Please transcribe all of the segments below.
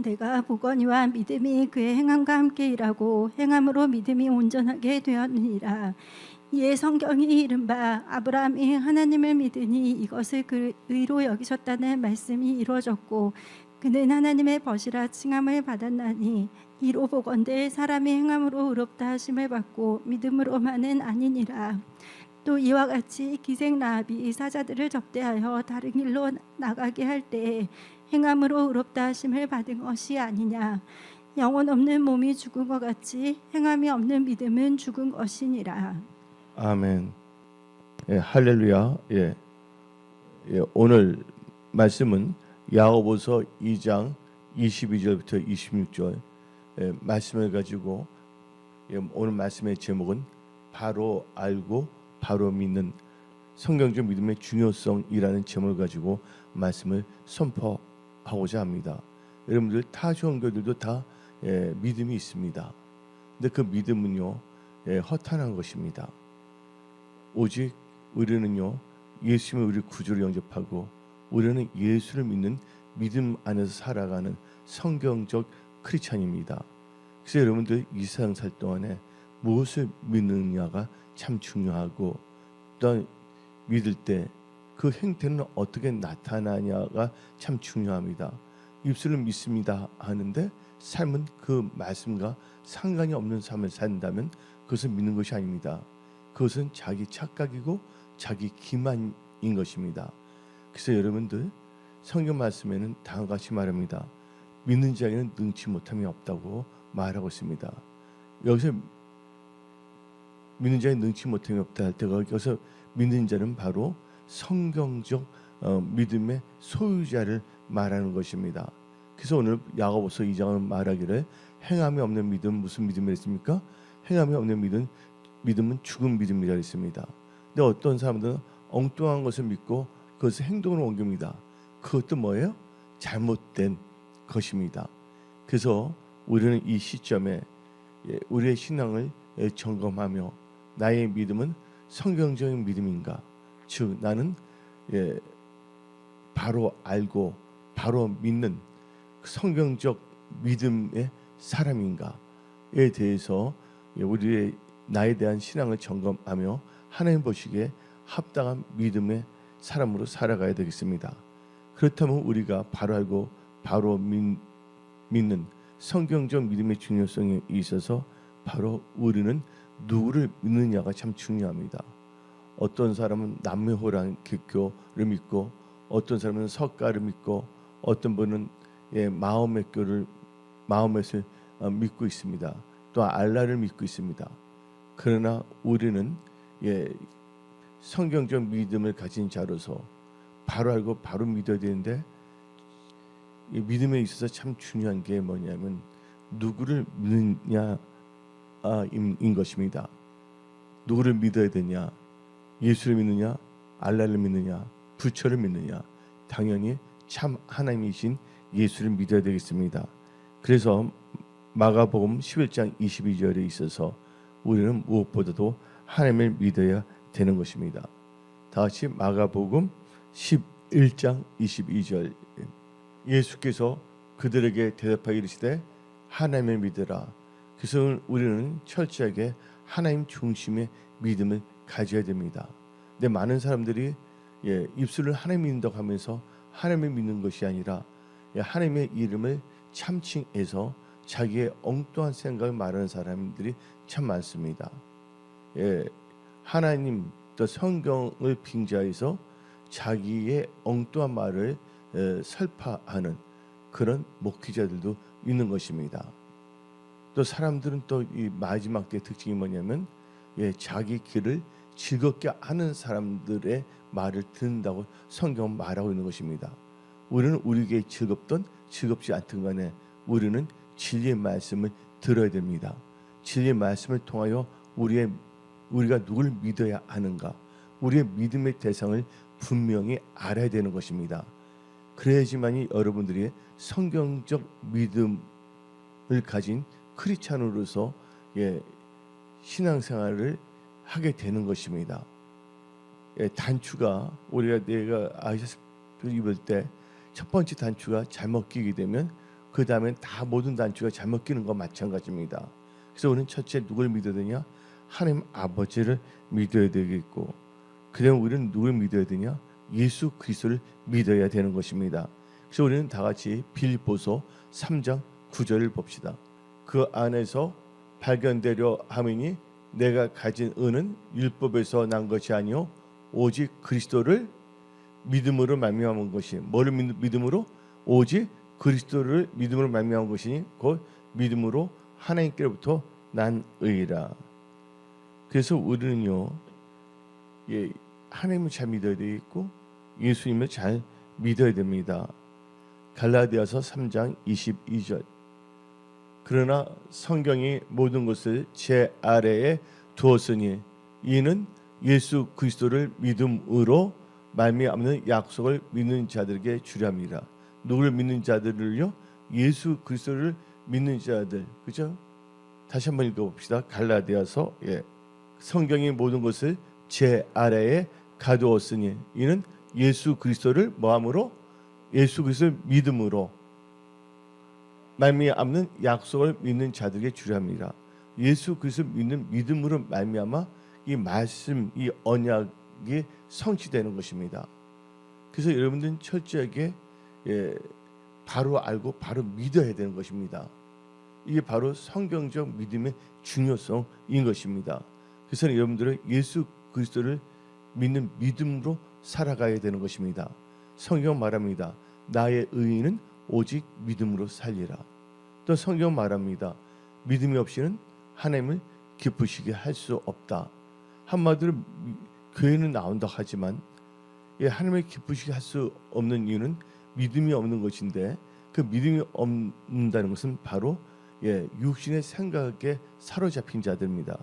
내가 보거니와 믿음이 그의 행함과 함께 일하고 행함으로 믿음이 온전하게 되었느니라. 이에 성경이 이른바 아브라함이 하나님을 믿으니 이것을 그 의로 여기셨다는 말씀이 이루어졌고 그는 하나님의 벗이라 칭함을 받았나니 이로 보건대 사람이 행함으로 의롭다 하심을 받고 믿음으로만은 아니니라. 또 이와 같이 기생 라합이 사자들을 접대하여 다른 길로 나가게 할 때에 행함으로 의롭다 하심을 받은 것이 아니냐. 영혼 없는 몸이 죽은 것 같이 행함이 없는 믿음은 죽은 것이니라. 아멘. 예, 할렐루야. 예, 오늘 말씀은 야고보서 2장 22절부터 26절 말씀을 가지고 오늘 말씀의 제목은 바로 알고 바로 믿는 성경적 믿음의 중요성이라는 제목을 가지고 말씀을 선포하고자 합니다. 여러분들 타 종교들도 다 믿음이 있습니다. 근데 그 믿음은요 허탄한 것입니다. 오직 우리는요 예수님을 우리 구주로 영접하고 우리는 예수를 믿는 믿음 안에서 살아가는 성경적 크리스찬입니다. 그래서 여러분들 이 세상 살 동안에 무엇을 믿느냐가 참 중요하고 또 믿을 때 그 행태는 어떻게 나타나냐가 참 중요합니다. 입술로 믿습니다 하는데 삶은 그 말씀과 상관이 없는 삶을 산다면 그것은 믿는 것이 아닙니다. 그것은 자기 착각이고 자기 기만인 것입니다. 그래서 여러분들 성경 말씀에는 다음과 같이 말합니다. 믿는 자에게는 능치 못함이 없다고 말하고 있습니다. 여기서 믿는 자에 능치 못함이 없다 할 때 여기서 믿는 자는 바로 성경적 믿음의 소유자를 말하는 것입니다. 그래서 오늘 야고보서 2장은 말하기를 행함이 없는 믿음 무슨 믿음이랬습니까? 행함이 없는 믿음은 죽은 믿음이라 했습니다. 근데 어떤 사람들은 엉뚱한 것을 믿고 그것을 행동으로 옮깁니다. 그것도 뭐예요? 잘못된 것입니다. 그래서 우리는 이 시점에 우리의 신앙을 점검하며 나의 믿음은 성경적인 믿음인가? 즉 나는 바로 알고 바로 믿는 성경적 믿음의 사람인가에 대해서 우리의 나에 대한 신앙을 점검하며 하나님 보시기에 합당한 믿음의 사람으로 살아가야 되겠습니다. 그렇다면 우리가 바로 알고 바로 믿는 성경적 믿음의 중요성에 있어서 바로 우리는 누구를 믿느냐가 참 중요합니다. 어떤 사람은 남매호랑 기교를 믿고 어떤 사람은 석가를 믿고 어떤 분은 마음의 교를 마음에서 믿고 있습니다. 또 알라를 믿고 있습니다. 그러나 우리는 성경적 믿음을 가진 자로서 바로 알고 바로 믿어야 되는데 이 믿음에 있어서 참 중요한 게 뭐냐면 누구를 믿느냐인 것입니다. 누구를 믿어야 되냐? 예수를 믿느냐? 알라를 믿느냐? 부처를 믿느냐? 당연히 참 하나님이신 예수를 믿어야 되겠습니다. 그래서 마가복음 11장 22절에 있어서 우리는 무엇보다도 하나님을 믿어야 되는 것입니다. 다같이 마가복음 11장 22절 예수께서 그들에게 대답하여 이르시되 하나님을 믿으라. 그래서 우리는 철저하게 하나님 중심의 믿음을 가져야 됩니다. 근데 많은 사람들이 입술을 하나님 믿는다고 하면서 하나님을 믿는 것이 아니라 하나님의 이름을 참칭해서 자기의 엉뚱한 생각을 말하는 사람들이 참 많습니다. 하나님 또 성경을 빙자해서 자기의 엉뚱한 말을 설파하는 그런 목회자들도 있는 것입니다. 또 사람들은 또 이 마지막 때 특징이 뭐냐면 자기 길을 즐겁게 하는 사람들의 말을 듣는다고 성경은 말하고 있는 것입니다. 우리는 우리에게 즐겁든 즐겁지 않든 간에 우리는 진리의 말씀을 들어야 됩니다. 진리의 말씀을 통하여 우리가 누굴 믿어야 하는가, 우리의 믿음의 대상을 분명히 알아야 되는 것입니다. 그래야지만이 여러분들이 성경적 믿음을 가진 크리스찬으로서 신앙생활을 하게 되는 것입니다. 단추가 내가 아이셔츠 입을 때 첫 번째 단추가 잘못 끼게 되면 그 다음엔 다 모든 단추가 잘못 끼는 거 마찬가지입니다. 그래서 우리는 첫째 누굴 믿어야 되냐? 하나님 아버지를 믿어야 되겠고, 그다음에 우리는 누굴 믿어야 되냐? 예수 그리스도를 믿어야 되는 것입니다. 그래서 우리는 다 같이 빌립보서 3장 9절을 봅시다. 그 안에서 발견되려 함이니 내가 가진 은은 율법에서 난 것이 아니요 오직 그리스도를 믿음으로 말미암은 것이, 뭐를 믿음으로? 오직 그리스도를 믿음으로 말미암은 것이니 곧 믿음으로 하나님께로부터 난 의라. 그래서 우리는요, 하나님을 잘 믿어야 되겠고 예수님을 잘 믿어야 됩니다. 갈라디아서 3장 22절. 그러나 성경이 모든 것을 제 아래에 두었으니 이는 예수 그리스도를 믿음으로 말미암는 약속을 믿는 자들에게 주렵니다. 누구를 믿는 자들을요? 예수 그리스도를 믿는 자들. 그죠? 다시 한번 읽어봅시다. 갈라디아서 성경이 모든 것을 제 아래에 가두었으니 이는 예수 그리스도를 뭐함으로? 예수 그리스도를 믿음으로 말미암는 약속을 믿는 자들에게 주렵니다. 예수 그리스도를 믿는 믿음으로 말미암아 이 말씀, 이 언약이 성취되는 것입니다. 그래서 여러분들은 철저하게 바로 알고 바로 믿어야 되는 것입니다. 이게 바로 성경적 믿음의 중요성인 것입니다. 그래서 여러분들은 예수 그리스도를 믿는 믿음으로 살아가야 되는 것입니다. 성경 말합니다. 나의 의인은 오직 믿음으로 살리라. 또 성경 말합니다. 믿음이 없이는 하나님을 기쁘시게 할 수 없다. 한마디로 교회는 나온다 하지만 하나님을 기쁘시게 할 수 없는 이유는 믿음이 없는 것인데, 그 믿음이 없는다는 것은 바로 육신의 생각에 사로잡힌 자들입니다.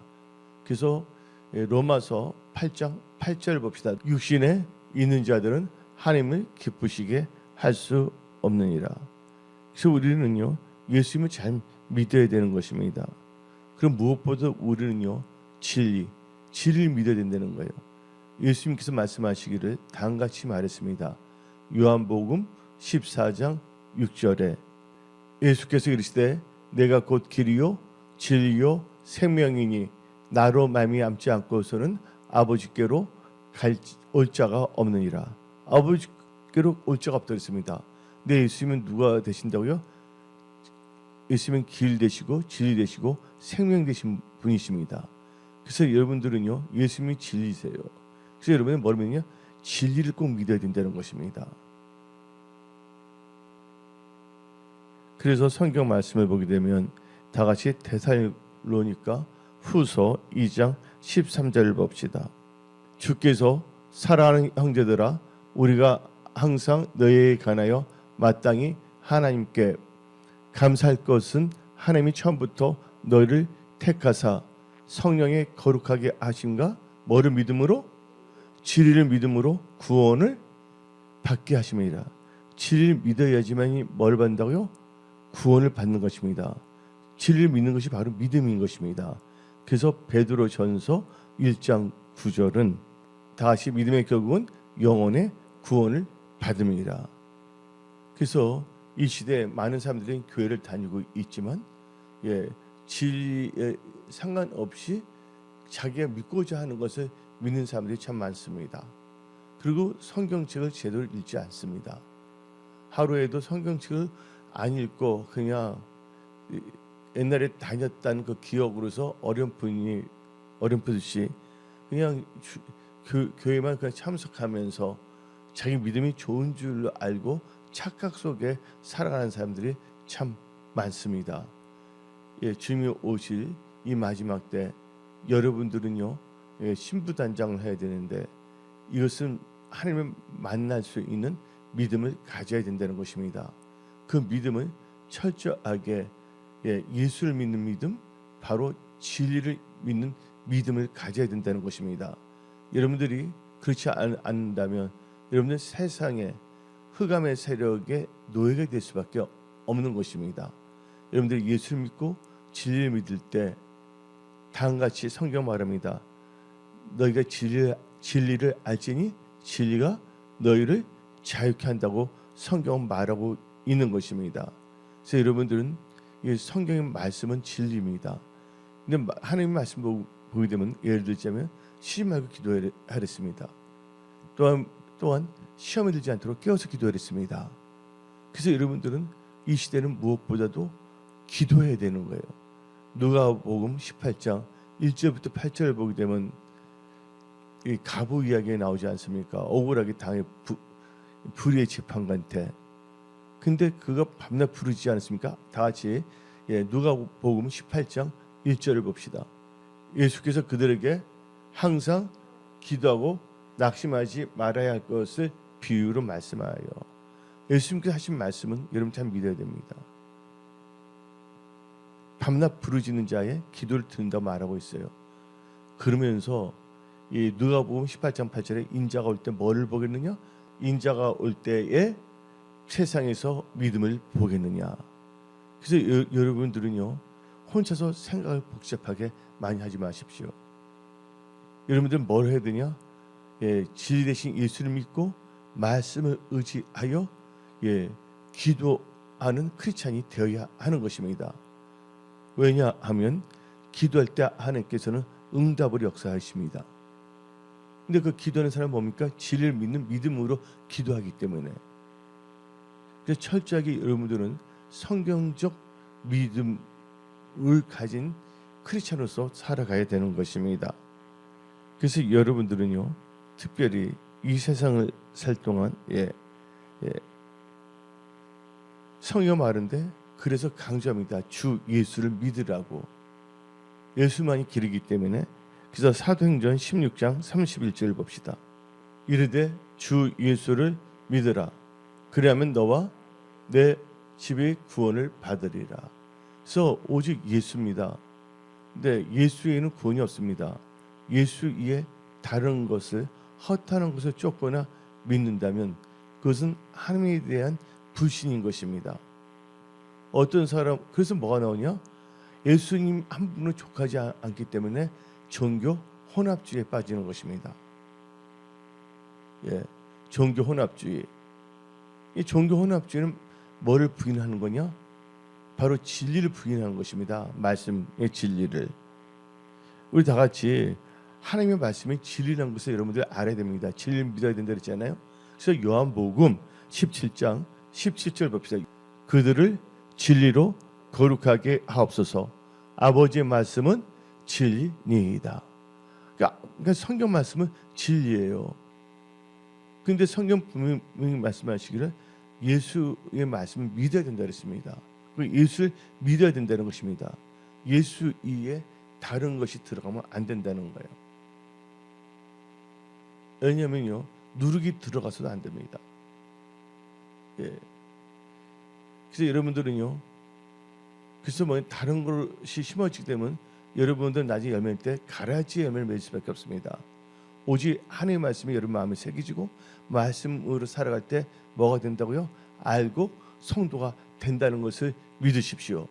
그래서 로마서 8장 8절 봅시다. 육신에 있는 자들은 하나님을 기쁘시게 할 수 없느니라. 그래서 우리는요, 예수님을 잘 믿어야 되는 것입니다. 그럼 무엇보다 우리는요, 진리를 믿어야 된다는 거예요. 예수님께서 말씀하시기를 다음같이 말했습니다. 요한복음 14장 6절에 예수께서 이르시되 내가 곧 길이요 진리요 생명이니 나로 말미암지 않고서는 아버지께로 올 자가 없느니라. 아버지께로 올 자가 없다고 했습니다. 근데 예수님은 누가 되신다고요? 예수님은 길 되시고 진리 되시고 생명 되신 분이십니다. 그래서 여러분들은요, 예수님이 진리세요. 그래서 여러분이 뭘 믿느냐? 진리를 꼭 믿어야 된다는 것입니다. 그래서 성경 말씀을 보게 되면 다 같이 데살로니가 후서 2장 13절을 봅시다. 주께서 사랑하는 형제들아, 우리가 항상 너희에 관하여 마땅히 하나님께 감사할 것은 하나님이 처음부터 너희를 택하사 성령의 거룩하게 하심과 뭐를 믿음으로? 진리를 믿음으로 구원을 받게 하심이라. 진리를 믿어야지만이 뭘 받는다고요? 구원을 받는 것입니다. 진리를 믿는 것이 바로 믿음인 것입니다. 그래서 베드로전서 1장 9절은 다시 믿음의 결국은 영혼의 구원을 받음이라. 그래서 이 시대에 많은 사람들이 교회를 다니고 있지만 진리에 상관없이 자기가 믿고자 하는 것을 믿는 사람들이 참 많습니다. 그리고 성경책을 제대로 읽지 않습니다. 하루에도 성경책을 안 읽고 그냥 옛날에 다녔다는 그 기억으로서 어렴풋이 그냥 교회만 그냥 참석하면서 자기 믿음이 좋은 줄로 알고 착각 속에 살아가는 사람들이 참 많습니다. 주님이 오실 이 마지막 때 여러분들은요, 신부단장을 해야 되는데 이것은 하나님을 만날 수 있는 믿음을 가져야 된다는 것입니다. 그 믿음은 철저하게 예수를 믿는 믿음, 바로 진리를 믿는 믿음을 가져야 된다는 것입니다. 여러분들이 그렇지 않는다면 여러분들 세상에 흑암의 세력의 노예가 될 수밖에 없는 것입니다. 여러분들이 예수를 믿고 진리를 믿을 때 다음같이 성경 말합니다. 너희가 진리를 알지니 진리가 너희를 자유케 한다고 성경은 말하고 있는 것입니다. 그래서 여러분들은 이 성경의 말씀은 진리입니다. 근데 하나님의 말씀 보게 되면 예를 들자면 쉬지 말고 기도하랬습니다. 또한 시험에 들지 않도록 깨어서 기도하랬습니다. 그래서 여러분들은 이 시대는 무엇보다도 기도해야 되는 거예요. 누가복음 18장 1절부터 8절을 보게 되면 이 가부 이야기가 나오지 않습니까? 억울하게 당해 불의의 재판관한테. 근데 그가 밤낮 부르지 않았습니까? 다 같이 누가복음 18장 1절을 봅시다. 예수께서 그들에게 항상 기도하고 낙심하지 말아야 할 것을 비유로 말씀하여. 예수님께서 하신 말씀은 여러분 잘 믿어야 됩니다. 밤낮 부르짖는 자의 기도를 듣는다고 말하고 있어요. 그러면서 이 누가복음 18장 8절에 인자가 올 때 뭐를 보겠느냐? 인자가 올 때에 세상에서 믿음을 보겠느냐? 그래서 여러분들은요 혼자서 생각을 복잡하게 많이 하지 마십시오. 여러분들은 뭘 해야 되냐? 진리 대신 예수를 믿고 말씀을 의지하여 기도하는 크리스찬이 되어야 하는 것입니다. 왜냐하면 기도할 때 하나님께서는 응답을 역사하십니다. 근데 그 기도하는 사람은 뭡니까? 진리를 믿는 믿음으로 기도하기 때문에. 그래서 철저하게 여러분들은 성경적 믿음을 가진 크리스찬으로서 살아가야 되는 것입니다. 그래서 여러분들은요 특별히 이 세상을 살 동안 성경 말인데 그래서 강조합니다. 주 예수를 믿으라고. 예수만이 길이기 때문에. 그래서 사도행전 16장 31절 봅시다. 이르되 주 예수를 믿으라. 그리하면 너와 내 집이 구원을 받으리라. 그래서 오직 예수입니다. 근데 예수 외에는 구원이 없습니다. 예수 이에 다른 것을 헛하는 것을 쫓거나 믿는다면 그것은 하나님에 대한 불신인 것입니다. 어떤 사람 그래서 뭐가 나오냐? 예수님 한 분을 족하지 않기 때문에 종교 혼합주의에 빠지는 것입니다. 종교 혼합주의. 이 종교 혼합주의는 뭐를 부인하는 거냐? 바로 진리를 부인하는 것입니다. 말씀의 진리를. 우리 다 같이 하나님의 말씀이 진리라는 것을 여러분들 알아야 됩니다. 진리를 믿어야 된다 그랬잖아요. 그래서 요한복음 17장 17절 봅시다. 그들을 진리로 거룩하게 하옵소서. 아버지의 말씀은 진리니이다. 그러니까 성경 말씀은 진리예요. 그런데 성경 분명히 말씀하시기를 예수의 말씀을 믿어야 된다 그랬습니다. 예수를 믿어야 된다는 것입니다. 예수 이에 다른 것이 들어가면 안 된다는 거예요. 왜냐면요 누룩이 들어가서도 안 됩니다. 그래서 여러분들은요 그래서 다른 것이 심어지게 되면 여러분들 나중에 열매일 때 가라지 열매를 맺을 수밖에 없습니다. 오직 하나님의 말씀이 여러분 마음에 새겨지고 말씀으로 살아갈 때 뭐가 된다고요? 알고 성도가 된다는 것을 믿으십시오.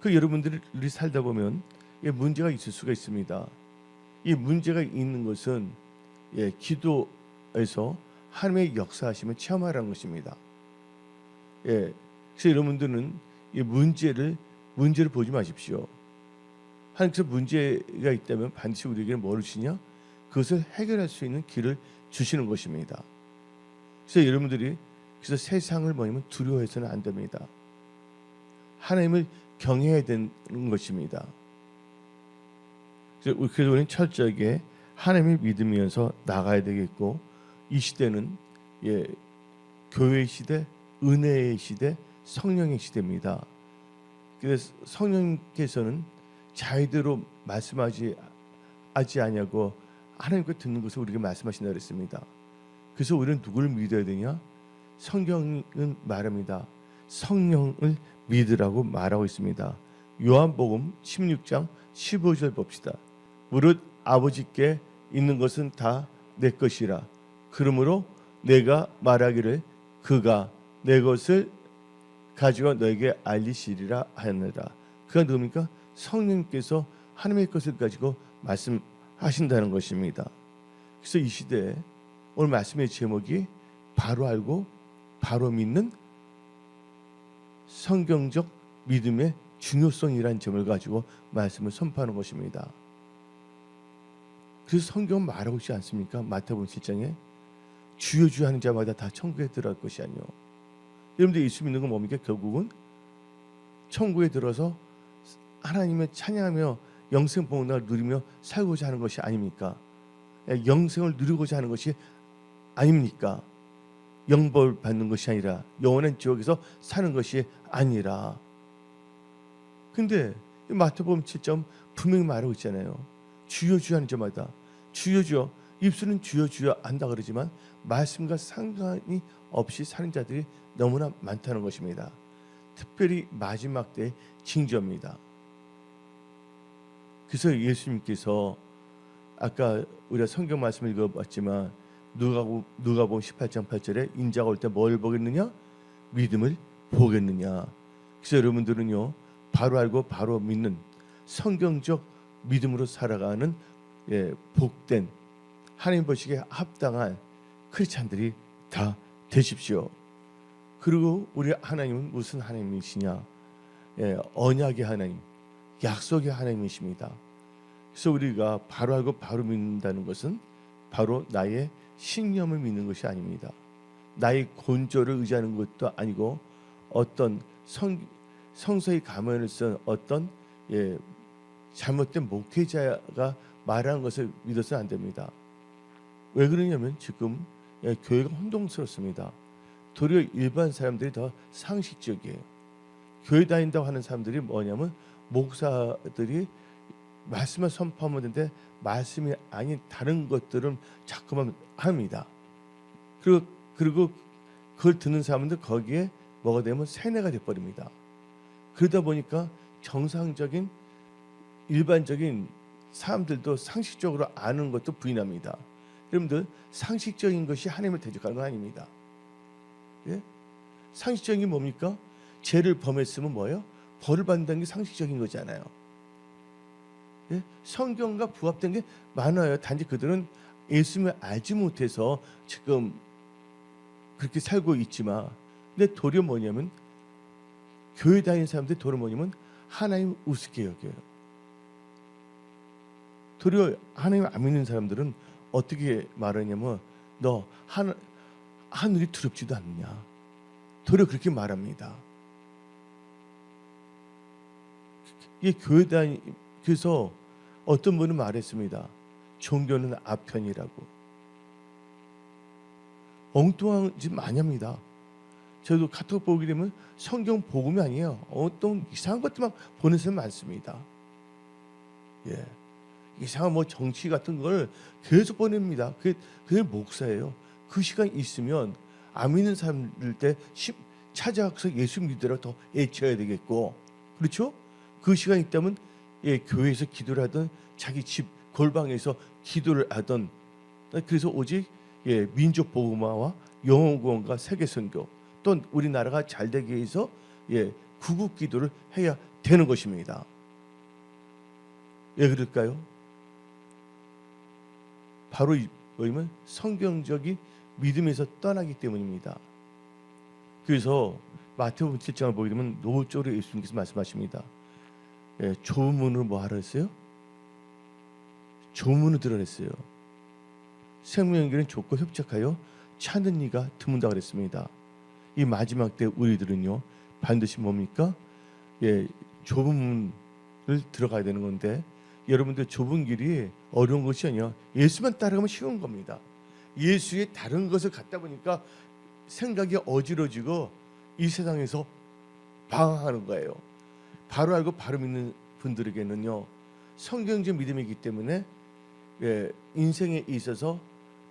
그 여러분들이 살다 보면 문제가 있을 수가 있습니다. 이 문제가 있는 것은 기도에서 하나님의 역사하심을 체험하라는 것입니다. 그래서 여러분들은 이 문제를 보지 마십시오. 하나님께서 문제가 있다면 반드시 우리에게 뭐를 주시냐? 그것을 해결할 수 있는 길을 주시는 것입니다. 그래서 여러분들이 그래서 세상을 두려워해서는 안 됩니다. 하나님을 경외해야 되는 것입니다. 그래서 우리는 철저하게 하나님을 믿으면서 나가야 되겠고 이 시대는 교회의 시대, 은혜의 시대, 성령의 시대입니다. 그래서 성령께서는 자의대로 말씀하지 아니하고 하나님께 듣는 것을 우리에게 말씀하신다 그랬습니다. 그래서 우리는 누구를 믿어야 되냐? 성경은 말합니다. 성령을 믿으라고 말하고 있습니다. 요한복음 16장 15절 봅시다. 무릇 아버지께 있는 것은 다 내 것이라. 그러므로 내가 말하기를 그가 내 것을 가지고 너에게 알리시리라 하였느라. 그가 누굽니까? 성령께서 하나님의 것을 가지고 말씀하신다는 것입니다. 그래서 이 시대에 오늘 말씀의 제목이 바로 알고 바로 믿는 성경적 믿음의 중요성이라는 점을 가지고 말씀을 선포하는 것입니다. 그래서 성경은 말하고 있지 않습니까? 마태복음 7장에 주여 주여 하는 자마다 다 천국에 들어갈 것이 아니요. 여러분들 예수 믿는 건 뭡니까? 결국은 천국에 들어서 하나님을 찬양하며 영생 복락을 누리며 살고자 하는 것이 아닙니까? 영생을 누리고자 하는 것이 아닙니까? 영벌 받는 것이 아니라 영원한 지옥에서 사는 것이 아니라. 근데 마태복음 7장 분명히 말하고 있잖아요. 주여 주여 하는 자마다 주여 주여, 입술은 주여 주여 한다 그러지만 말씀과 상관이 없이 사는 자들이 너무나 많다는 것입니다. 특별히 마지막 때의 징조입니다. 그래서 예수님께서 아까 우리가 성경 말씀을 읽어봤지만 누가복음 18장 8절에 인자가 올 때 뭘 보겠느냐? 믿음을 보겠느냐. 그래서 여러분들은요, 바로 알고 바로 믿는 성경적 믿음으로 살아가는 복된 하나님 보시기에 합당한 크리스찬들이 다 되십시오. 그리고 우리 하나님은 무슨 하나님이시냐? 언약의 하나님, 약속의 하나님이십니다. 그래서 우리가 바로 알고 바로 믿는다는 것은 바로 나의 신념을 믿는 것이 아닙니다. 나의 곤조를 의지하는 것도 아니고 어떤 성서의 가면을 쓴 어떤 잘못된 목회자가 말하는 것을 믿어서는 안 됩니다. 왜 그러냐면 지금 교회가 혼동스럽습니다. 도리어 일반 사람들이 더 상식적이에요. 교회 다닌다고 하는 사람들이 뭐냐면 목사들이 말씀을 선포하면 되는데 말씀이 아닌 다른 것들은 자꾸만 합니다. 그리고 그걸 듣는 사람들 거기에 뭐가 되면 세뇌가 돼버립니다. 그러다 보니까 정상적인 일반적인 사람들도 상식적으로 아는 것도 부인합니다. 여러분들 상식적인 것이 하나님을 대적하는 건 아닙니다. 예? 상식적인 게 뭡니까? 죄를 범했으면 뭐예요? 벌을 받는다는 게 상식적인 거잖아요. 예? 성경과 부합된 게 많아요. 단지 그들은 예수님을 알지 못해서 지금 그렇게 살고 있지만, 근데 도리어 뭐냐면 교회 다니는 사람들이 도리어 뭐냐면 하나님 우습게 여겨요. 도리어 하나님 안 믿는 사람들은 어떻게 말하냐면 너 하늘이 두렵지도 않느냐. 도리어 그렇게 말합니다. 이 교회 그래서 어떤 분은 말했습니다. 종교는 아편이라고. 엉뚱한 짓 많이 합니다. 저도 카톡 보게 되면 성경 복음이 아니에요. 어떤 이상한 것들만 보는 사람 많습니다. 예, 이상한 뭐 정치 같은 걸 계속 보냅니다. 그게 목사예요. 그 시간 있으면 안 믿는 사람들 때 찾아가서 예수 믿으라고 더 애쳐야 되겠고, 그렇죠? 그 시간 있다면 교회에서 기도를 하던 자기 집 골방에서 기도를 하던, 그래서 오직 민족 복음화와 영혼 구원과 세계 선교, 또 우리나라가 잘 되기 위해서 구국 기도를 해야 되는 것입니다. 왜 그럴까요? 바로 뭐냐면 성경적인 믿음에서 떠나기 때문입니다. 그래서 마태복음 7장을 보게 되면 노골적으로 예수님께서 말씀하십니다. 좁은 문으로 뭐 하라 했어요? 좁은 문을 드러냈어요. 생명의 길은 좁고 협착하여 찾는 이가 드문다 그랬습니다. 이 마지막 때 우리들은요 반드시 뭡니까? 좁은 문을 들어가야 되는 건데, 여러분들 좁은 길이 어려운 것이 아니라 예수만 따라가면 쉬운 겁니다. 예수의 다른 것을 갖다 보니까 생각이 어지러지고 이 세상에서 방황하는 거예요. 바로 알고 바로 믿는 분들에게는요 성경적 믿음이기 때문에 인생에 있어서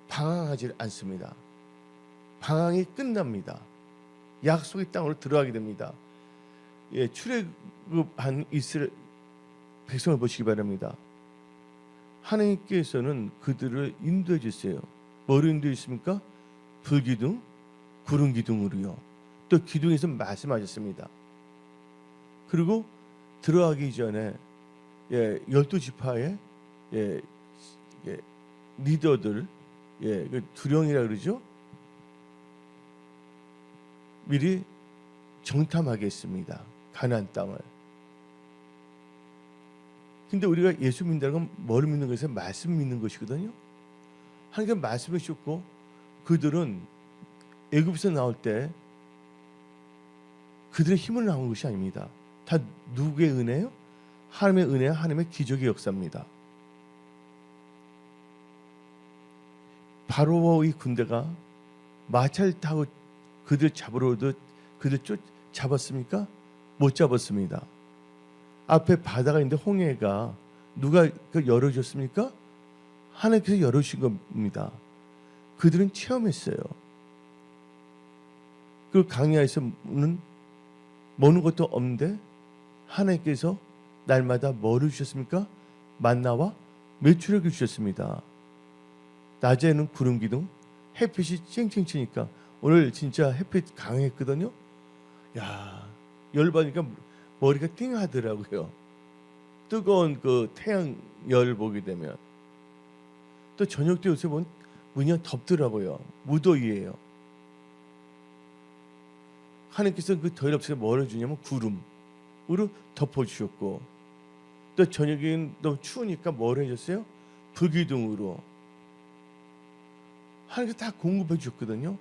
방황하지 않습니다. 방황이 끝납니다. 약속의 땅으로 들어가게 됩니다. 출애굽한 이스라엘 백성을 보시기 바랍니다. 하나님께서는 그들을 인도해 주세요. 뭐로 인도해 주십니까? 불기둥, 구름 기둥으로요. 또 기둥에서 말씀하셨습니다. 그리고 들어가기 전에 12지파의 리더들, 두령이라 그러죠. 미리 정탐하겠습니다. 가나안 땅을. 근데 우리가 예수 믿는다는 건 뭘 믿는 것에서 말씀 믿는 것이거든요. 하나님께서 말씀을 주셨고 그들은 애굽에서 나올 때 그들의 힘을 나온 것이 아닙니다. 다 누구의 은혜요? 하나님의 은혜와 하나님의 기적의 역사입니다. 바로의 군대가 마차를 타고 그들 잡으러 오듯 그들 잡았습니까? 못 잡았습니다. 앞에 바다가 있는데 홍해가 누가 열어줬습니까? 하나님께서 열어주신 겁니다. 그들은 체험했어요. 그 강야에서는 먹는 것도 없는데 하나님께서 날마다 뭐를 주셨습니까? 만나와 메추라기를 주셨습니다. 낮에는 구름 기둥, 햇빛이 쨍쨍 치니까 오늘 진짜 햇빛 강했거든요. 야, 열 받으니까 머리가 띵하더라고요. 뜨거운 그 태양 열 보게 되면. 또 저녁 때 요새 보면 문이 덥더라고요. 무더위예요. 하나님께서 그 더위 없이 뭘 주냐면 구름으로 덮어주셨고, 또 저녁에는 너무 추우니까 뭘 해줬어요? 불기둥으로. 하나님께서 다 공급해 주셨거든요.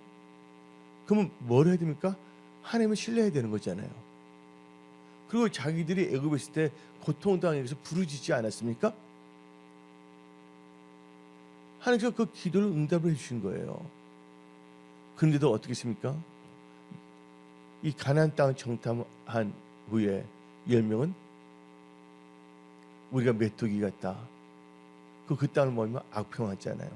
그러면 뭘 해야 됩니까? 하나님을 신뢰해야 되는 거잖아요. 그리고 자기들이 애굽에 있을 때 고통당해서 부르짖지 않았습니까? 하나님께서 그 기도를 응답을 해주신 거예요. 그런데도 어떻게 했습니까? 이 가나안 땅을 정탐한 후에 10명은 우리가 메뚜기 같다. 그 땅을 먹으면 악평하잖아요.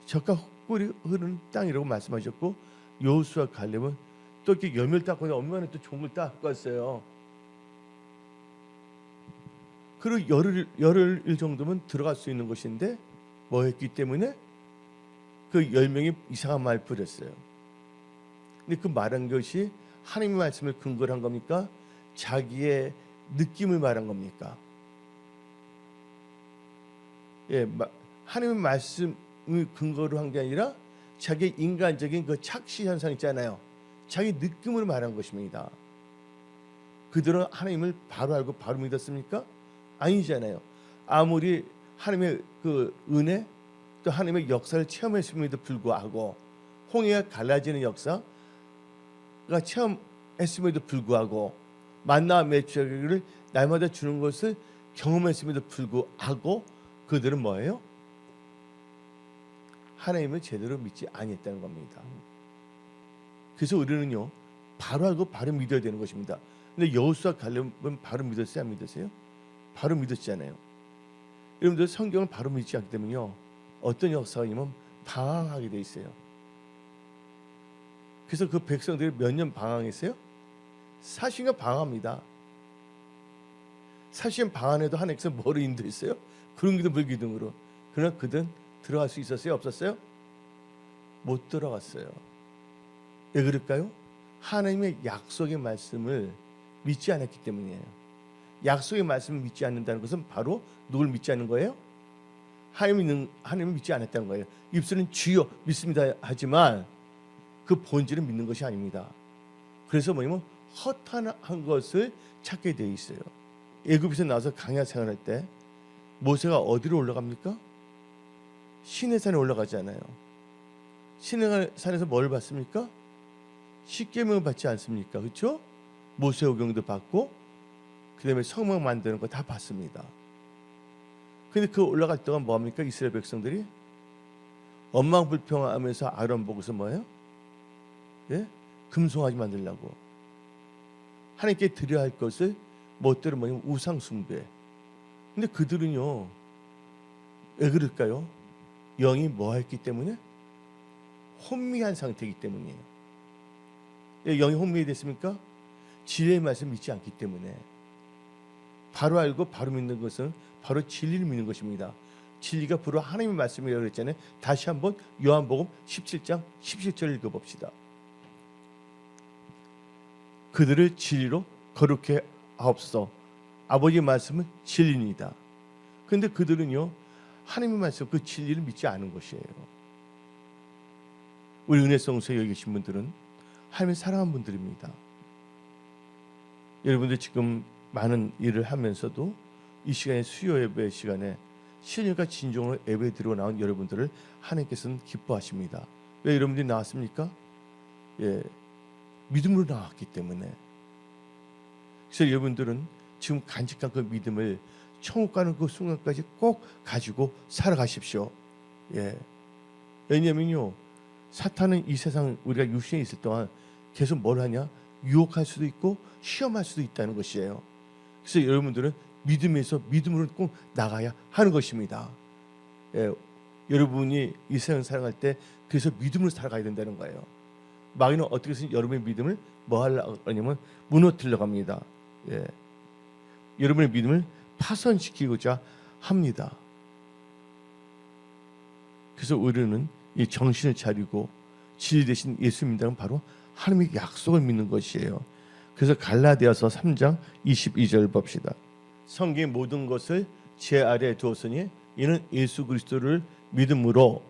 젖과 꿀이 흐르는 땅이라고 말씀하셨고, 여호수아 갈렙은 또 이렇게 열매를 닦고 엄마는 또 종을 닦고 왔어요. 그리고 열흘 정도면 들어갈 수 있는 것인데 뭐 했기 때문에 그 10명이 이상한 말 뿌렸어요. 근데 그 말한 것이 하나님의 말씀을 근거로 한 겁니까? 자기의 느낌을 말한 겁니까? 예, 하나님의 말씀을 근거로 한 게 아니라 자기 인간적인 그 착시 현상 있잖아요. 자기 느낌을 말한 것입니다. 그들은 하나님을 바로 알고 바로 믿었습니까? 아니잖아요. 아무리 하나님의 그 은혜 또 하나님의 역사를 체험했음에도 불구하고, 홍해가 갈라지는 역사가 체험했음에도 불구하고, 만나와 메추라기를 날마다 주는 것을 경험했음에도 불구하고 그들은 뭐예요? 하나님을 제대로 믿지 아니했다는 겁니다. 그래서 우리는요, 바로 알고 바로 믿어야 되는 것입니다. 근데 여호수아 갈렙은 바로 믿었어요, 안 믿었어요? 바로 믿었잖아요. 여러분들 성경을 바로 믿지 않기 때문에요, 어떤 역사가 있냐면 방황하게 돼 있어요. 그래서 그 백성들이 몇 년 방황했어요? 40년 방황합니다. 40년 방황해도 하나님께서 뭐로 인도했어요? 구름기둥 불기둥으로. 그러나 그들은 들어갈 수 있었어요? 없었어요? 못 들어갔어요. 왜 그럴까요? 하나님의 약속의 말씀을 믿지 않았기 때문이에요. 약속의 말씀을 믿지 않는다는 것은 바로 누굴 믿지 않는 거예요? 하나님을 믿지 않았다는 거예요. 입술은 주여 믿습니다 하지만 그 본질은 믿는 것이 아닙니다. 그래서 뭐냐면 허탄한 것을 찾게 돼 있어요. 애굽에서 나와서 광야 생활할 때 모세가 어디로 올라갑니까? 시내산에 올라가잖아요. 시내산에서 뭘 받습니까? 십계명을 받지 않습니까? 그렇죠? 모세오경도 받고 그다음에 성막 만드는 거 다 받습니다. 근데 그 올라갈 동안 뭐합니까? 이스라엘 백성들이 원망불평하면서 아론 보고서 뭐예요? 예? 금송아지 만들려고 하나님께 드려야 할 것을 못 드려 뭐냐면 우상 숭배. 근데 그들은요, 왜 그럴까요? 영이 뭐 했기 때문에? 혼미한 상태이기 때문이에요. 영이 혼미해 됐습니까? 진리의 말씀 믿지 않기 때문에. 바로 알고 바로 믿는 것은 바로 진리를 믿는 것입니다. 진리가 바로 하나님의 말씀이라고 그랬잖아요. 다시 한번 요한복음 17장 17절을 읽어봅시다. 그들을 진리로 거룩해 하옵소서. 아버지의 말씀은 진리입니다. 그런데 그들은요, 하나님의 말씀 그 진리를 믿지 않은 것이에요. 우리 은혜성소에 여기 계신 분들은 하나님을 사랑하는 분들입니다. 여러분들 지금 많은 일을 하면서도 이 시간에 수요 예배 시간에 신일과 진정으로 예배 드리고 나온 여러분들을 하나님께서는 기뻐하십니다. 왜 여러분들이 나왔습니까? 예, 믿음으로 나왔기 때문에. 그래서 여러분들은 지금 간직한 그 믿음을 천국 가는 그 순간까지 꼭 가지고 살아가십시오. 예. 왜냐면요, 사탄은 이 세상 우리가 육신에 있을 동안 계속 뭘 하냐? 유혹할 수도 있고 시험할 수도 있다는 것이에요. 그래서 여러분들은 믿음에서 믿음으로 꼭 나가야 하는 것입니다. 예. 여러분이 이 세상 살아갈 때 그래서 믿음으로 살아가야 된다는 거예요. 마귀는 어떻게 해서 여러분의 믿음을 뭐 하려고 하냐면 무너뜨리려고 합니다. 예. 여러분의 믿음을 파손시키고자 합니다. 그래서 우리는 이 정신을 차리고 진리 되신 예수 믿는 바로 하나님의 약속을 믿는 것이에요. 그래서 갈라디아서 3장 22절 봅시다. 성경의 모든 것을 제 아래에 두었으니 이는 예수 그리스도를 믿음으로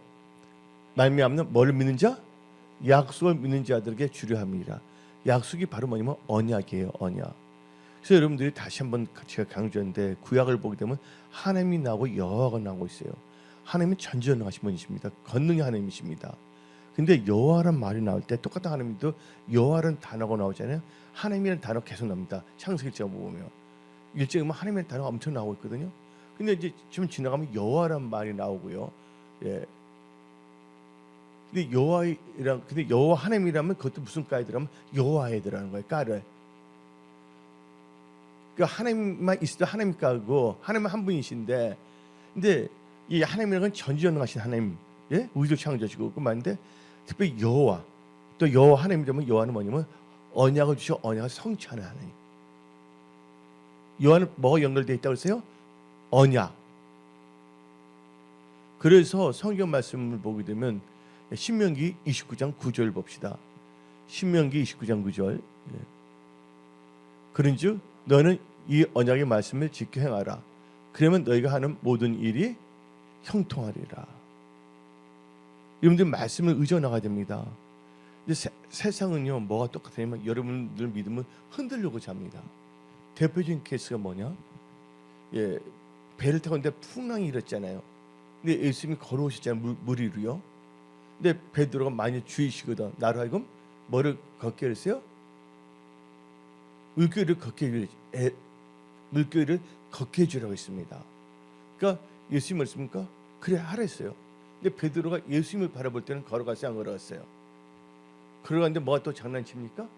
말미암는 뭐를 믿는 자? 약속을 믿는 자들에게 주려 합니다. 약속이 바로 뭐냐면 언약이에요. 언약. 그래서 여러분들이 다시 한번 제가 강조했는데 구약을 보게 되면 하나님이 나오고 여호와가 나오고 있어요. 하나님은 전지전능하신 분이십니다. 권능의 하나님이십니다. 근데 여호와란 말이 나올 때 똑같은 하나님도 여호와라는 단어가 나오잖아요. 하나님이라는 단어 계속 나옵니다. 창세기 제가 보면 일찍 보면 하나님이라는 단어가 엄청 나오고 있거든요. 근데 이제 좀 지나가면 여호와란 말이 나오고요. 예. 근데 여호와 하나님이라면 그것도 무슨 까이드라면 여호와에 들어가는 거예요. 까를. 그 하나님만 있어도 하나님 까고 하나님은 한 분이신데, 근데 이 하나님이라는 건 전지전능하신 하나님, 예? 우주를 창조하시고 그 말인데 특별히 여호와, 또 여호와 하나님이라면 여호와는 뭐냐면 언약을 주시고 언약을 성취하는 하나님. 여호와는 뭐가 연결되어 있다고 했어요? 언약. 그래서 성경 말씀을 보게 되면 신명기 29장 9절 봅시다. 신명기 29장 9절. 예. 그런즉 너는 이 언약의 말씀을 지켜 행하라. 그러면 너희가 하는 모든 일이 형통하리라. 여러분들 말씀을 의존하게 됩니다. 근데 세상은요 뭐가 똑같냐면 여러분들 믿음을 흔들려고 합니다. 대표적인 케이스가 뭐냐? 예, 배를 타고 있는데 풍랑이 일었잖아요. 근데 예수님이 걸어오셨잖아요. 물 위로요. 근데 베드로가 많이 주의시거든. 나로 하여금 뭐를 걷게 했어요? 물결을 걷게 해주라고 했습니다. 그러니까 예수님 말씀입니까? 그래 하랬어요. 근데 베드로가 예수님을 바라볼 때는 걸어갔어요, 안 걸어갔어요? 걸어갔는데 뭐가 또 장난칩니까?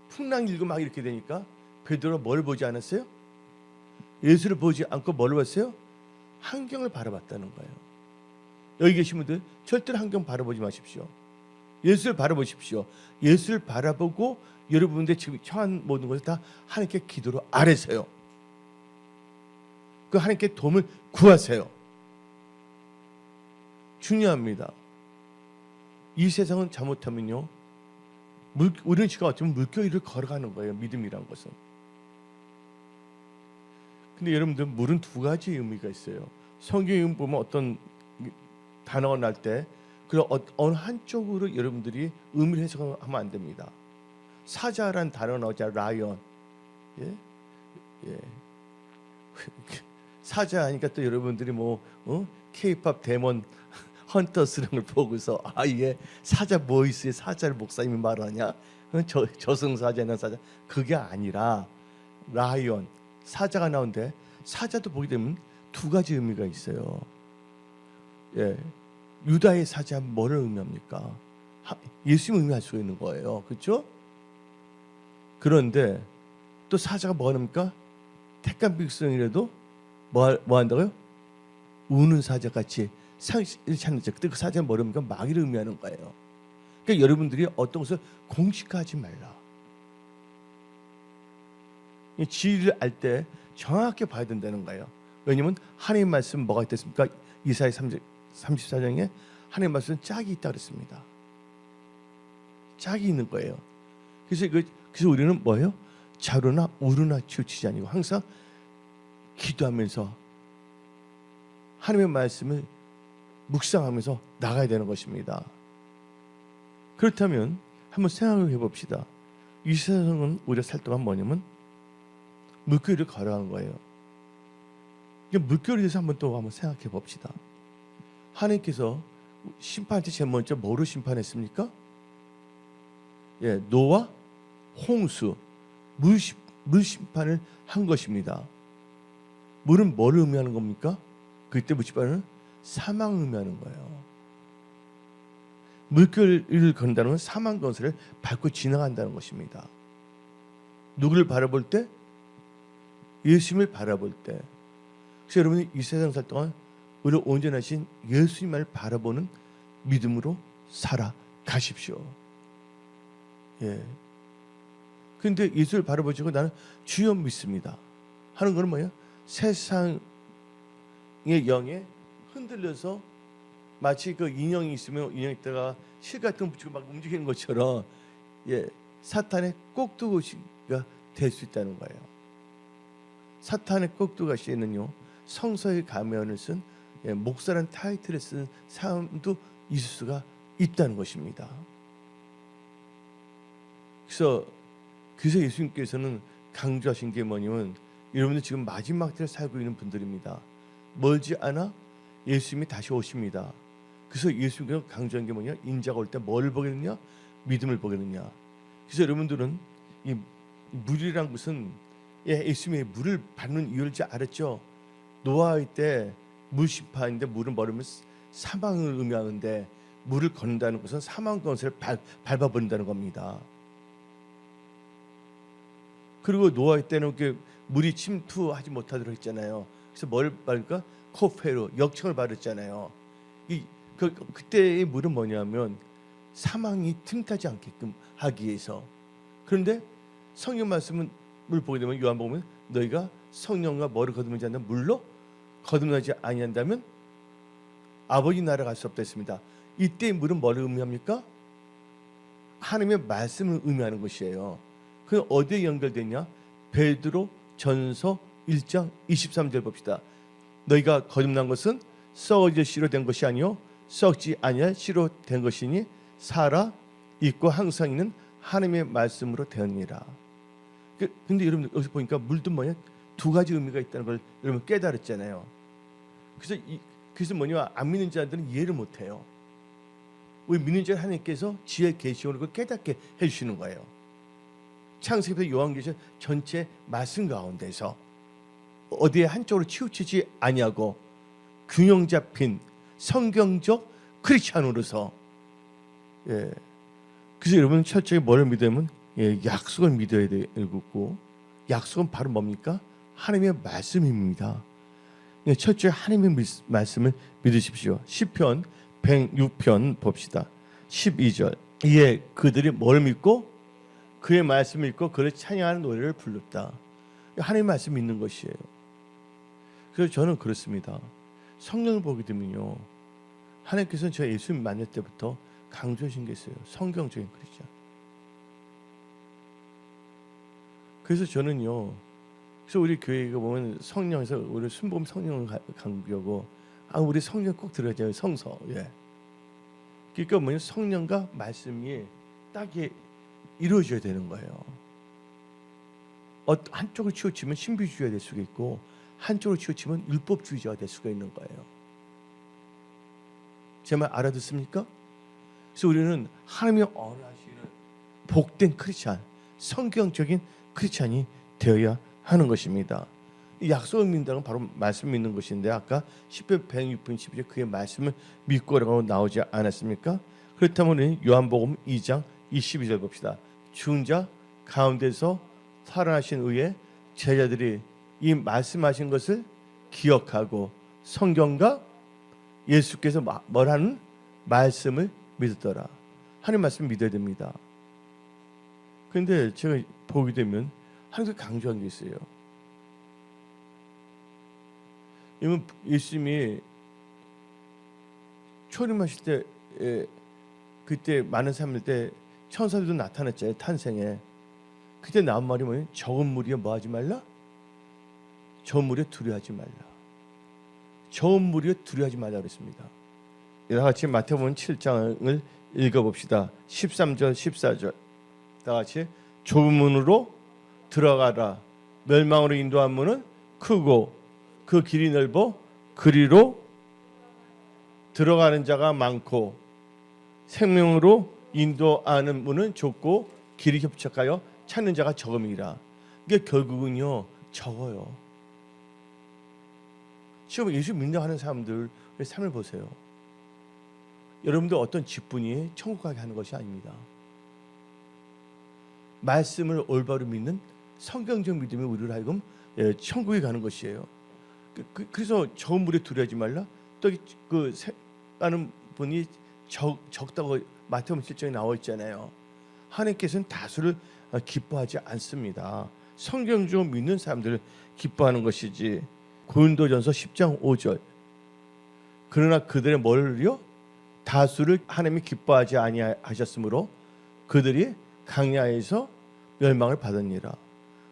풍랑 일고 막 이렇게 되니까 베드로가 뭘 보지 않았어요? 예수를 보지 않고 뭘 봤어요? 환경을 바라봤다는 거예요. 여기 계신 분들 절대로 환경 바라보지 마십시오. 예수를 바라보십시오. 예수를 바라보고 여러분들 지금 처한 모든 것을 다 하나님께 기도로 아뢰세요. 그 하나님께 도움을 구하세요. 중요합니다. 이 세상은 잘못하면요, 우리는 지금 어쩌면 물결 위를 걸어가는 거예요. 믿음이란 것은. 근데 여러분들 물은 두 가지 의미가 있어요. 성경에 보면 어떤 단어가 날 때 그 어느 한쪽으로 여러분들이 의미를 해석하면 안 됩니다. 사자란 단어가 나오잖아요. 라이언. 예? 예. 사자 하니까 또 여러분들이 뭐 K-팝 데몬 헌터스라는 걸 보고서 이게 사자 보이스의 사자를 목사님이 말하냐? 저승사자나 사자. 그게 아니라 라이언, 사자가 나오는데 사자도 보게 되면 두 가지 의미가 있어요. 예. 유다의 사자 뭐를 의미합니까? 예수님 의미할 수 있는 거예요. 그렇죠? 그런데 또 사자가 뭐 합니까? 택한 백성이라도 뭐 한다고요? 우는 사자같이 상실을 찾는 자. 그때 그 사자는 뭐랍니까? 마귀를 의미하는 거예요. 그러니까 여러분들이 어떤 것을 공식화하지 말라. 진리를 알 때 정확히 봐야 된다는 거예요. 왜냐하면 하나님 말씀 뭐가 있겠습니까? 이사야 34장에 하나님 말씀 짝이 있다 그랬습니다. 짝이 있는 거예요. 그래서 우리는 뭐예요? 좌로나 우로나 치우치지 아니고 항상 기도하면서 하나님의 말씀을 묵상하면서 나가야 되는 것입니다. 그렇다면 한번 생각을 해봅시다. 이 세상은 우리가 살 동안 뭐냐면 물결을 걸어간 거예요. 물결에 대해서 한번 생각해 봅시다. 하나님께서 심판할 때 제일 먼저 뭐로 심판했습니까? 예, 노아, 홍수, 물 심판을 한 것입니다. 물은 뭐를 의미하는 겁니까? 그때 물 심판은 사망을 의미하는 거예요. 물결을 건다는 건 사망 권세를 밟고 지나간다는 것입니다. 누구를 바라볼 때? 예수님을 바라볼 때. 그래서 여러분이 이 세상 살 동안 우리를 온전하신 예수님을 바라보는 믿음으로 살아가십시오. 예. 근데 예수를 바라보시고 나는 주여 믿습니다 하는 것은 뭐야? 세상의 영에 흔들려서 마치 그 인형이 있으면 인형 있다가 실 같은 거 붙이고 막 움직이는 것처럼 예, 사탄의 꼭두가시가 될 수 있다는 거예요. 사탄의 꼭두가시에는요 성서의 가면을 쓴 목사라는 타이틀을 쓴 사람도 있을 수가 있다는 것입니다. 그래서 예수님께서는 강조하신 게 뭐냐면 여러분들 지금 마지막 때를 살고 있는 분들입니다. 멀지 않아 예수님이 다시 오십니다. 그래서 예수님께서 강조한 게 뭐냐? 인자가 올 때 뭘 보겠느냐? 믿음을 보겠느냐? 그래서 여러분들은 이 물이란 것은 예수님의 물을 받는 이유를 잘 알았죠. 노아의 때 물 심판인데 물은 버리면 사망을 의미하는데 물을 건다는 것은 사망 권세를 밟아버린다는 겁니다. 그리고 노아의 때는 물이 침투하지 못하도록 했잖아요. 그래서 뭘 받을까? 코페로 역청을 받았잖아요. 그때의 물은 뭐냐면 사망이 틈타지 않게끔 하기 위해서. 그런데 성경 말씀을 보게 되면 요한복음은 너희가 성령과 뭐를 거듭나지 않는 물로 거듭나지 아니한다면 아버지 나라 갈 수 없다 했습니다. 이때의 물은 뭐를 의미합니까? 하나님의 말씀을 의미하는 것이에요. 그 어디에 연결되냐? 베드로 전서 1장 23절 봅시다. 너희가 거듭난 것은 썩어질 씨로 된 것이 아니요 썩지 아니할 씨로 된 것이니 살아 있고 항상 있는 하나님의 말씀으로 되었니라. 근데 여러분 여기서 보니까 물도 뭐냐? 두 가지 의미가 있다는 걸 여러분 깨달았잖아요. 그래서 뭐냐? 안 믿는 자들은 이해를 못해요. 우리 믿는 자 하나님께서 지혜 계시오를 깨닫게 해주시는 거예요. 창세기부터 요한계시록 전체 말씀 가운데서 어디에 한쪽으로 치우치지 아니하고 균형 잡힌 성경적 크리스찬으로서 예. 그래서 여러분 철저히 뭐를 믿으면 약속을 믿어야 되고 약속은 바로 뭡니까? 하나님의 말씀입니다. 철저히 하나님의 말씀을 믿으십시오. 시편 106편 봅시다. 12절 이에 그들이 뭘 믿고 그의 말씀을 믿고 그를 찬양하는 노래를 불렀다. 하나님의 말씀 믿는 것이에요. 그래서 저는 그렇습니다. 성경을 보게 되면요 하나님께서는 제가 예수님 만날 때부터 강조하신 게 있어요. 성경적인 크리스찬. 그래서 저는요 그래서 우리 교회가 보면 성령에서 우리 순복음 성령을 강조하고 우리 성령 꼭 들어야죠. 성서. 예. 그러니까 뭐냐 성령과 말씀이 딱 이루어져야 되는 거예요. 한쪽을 치우치면 신비주의가 될 수가 있고 한쪽을 치우치면 율법주의자가 될 수가 있는 거예요. 제 말 알아듣습니까? 그래서 우리는 하나님의 언하시는 복된 크리스찬, 성경적인 크리스찬이 되어야 하는 것입니다. 이 약속을 믿는다는 건 바로 말씀 믿는 것인데 아까 10편 106편 12절 그의 말씀을 믿고라고 나오지 않았습니까? 그렇다면 우리 요한복음 2장 22절 봅시다. 죽은 자 가운데서 살아나신 후에 제자들이 이 말씀하신 것을 기억하고 성경과 예수께서 뭐라는 말씀을 믿었더라. 하나님 말씀 믿어야 됩니다. 그런데 제가 보게 되면 하나님께서 강조한 게 있어요. 이건 예수님이 초림하실 때 그때 많은 사람들 때 천사들도 나타났잖아요. 탄생에. 그때 나온 말이 뭐예요? 적은 무리에 뭐 하지 말라? 적은 무리에 두려워하지 말라. 적은 무리에 두려워하지 말라 그랬습니다. 이와 같이 마태복음 7장을 읽어봅시다. 13절 14절 다 같이. 좁은 문으로 들어가라. 멸망으로 인도한 문은 크고 그 길이 넓어 그리로 들어가는 자가 많고 생명으로 인도하는 문은 좁고 길이 협착하여 찾는 자가 적음이라. 이게 결국은요 적어요. 지금 예수 믿는다고 하는 사람들의 삶을 보세요. 여러분들 어떤 직분이 천국 가게 하는 것이 아닙니다. 말씀을 올바로 믿는 성경적 믿음이 우리를 하여금 천국에 가는 것이에요. 그래서 적은 물에 두려워하지 말라. 또 그 하는 분이 적다고 마태복음 7장에 나와 있잖아요. 하나님께서는 다수를 기뻐하지 않습니다. 성경적으로 믿는 사람들을 기뻐하는 것이지. 고린도전서 10장 5절. 그러나 그들의 뭐를요? 다수를 하나님이 기뻐하지 아니하셨으므로 그들이 강야에서 멸망을 받으니라.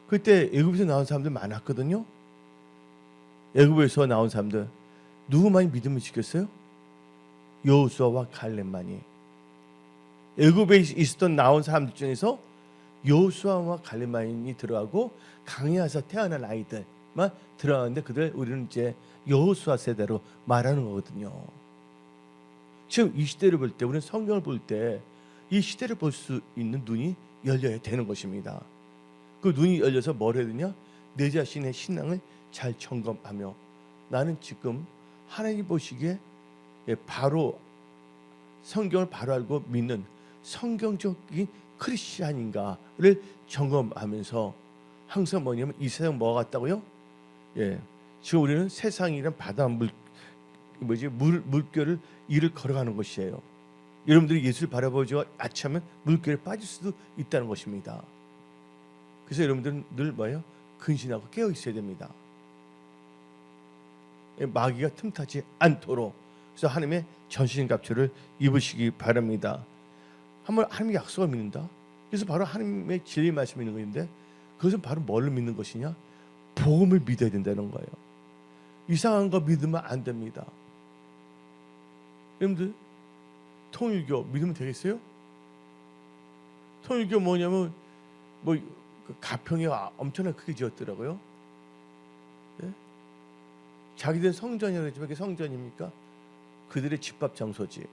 그때 애굽에서 나온 사람들 많았거든요. 애굽에서 나온 사람들 누구만이 믿음을 지켰어요? 여호수아와 갈렙만이. 애굽에 있었던 나온 사람들 중에서 여호수아와 갈렙만이 들어가고 강야에서 태어난 아이들만 들어가는데 그들 우리는 이제 여호수아 세대로 말하는 거거든요. 지금 이 시대를 볼 때 우리는 성경을 볼 때 이 시대를 볼 수 있는 눈이 열려야 되는 것입니다. 그 눈이 열려서 뭘 해야 되냐? 내 자신의 신앙을 잘 점검하며 나는 지금 하나님 보시기에 바로 성경을 바로 알고 믿는 성경적인 크리스찬인가를 점검하면서 항상 뭐냐면 이 세상 뭐가 같다고요? 지금 우리는 세상이란 바다 물결을 이를 걸어가는 것이에요. 여러분들이 예수를 바라보지 않으면 물결에 빠질 수도 있다는 것입니다. 그래서 여러분들은 늘 뭐예요? 근신하고 깨어 있어야 됩니다. 마귀가 틈타지 않도록. 그래서 하나님의 전신갑주를 입으시기 바랍니다. 한번 하나님의 약속을 믿는다. 그래서 바로 하나님의 진리 말씀을 믿는 것인데 그것은 바로 뭘 믿는 것이냐? 복음을 믿어야 된다는 거예요. 이상한 거 믿으면 안 됩니다. 여러분들 통일교 믿으면 되겠어요? 통일교 뭐냐면 그 가평이 엄청나게 크게 지었더라고요. 네? 자기들 성전이라고 했지만 그게 성전입니까? 그들의 집합 장소지.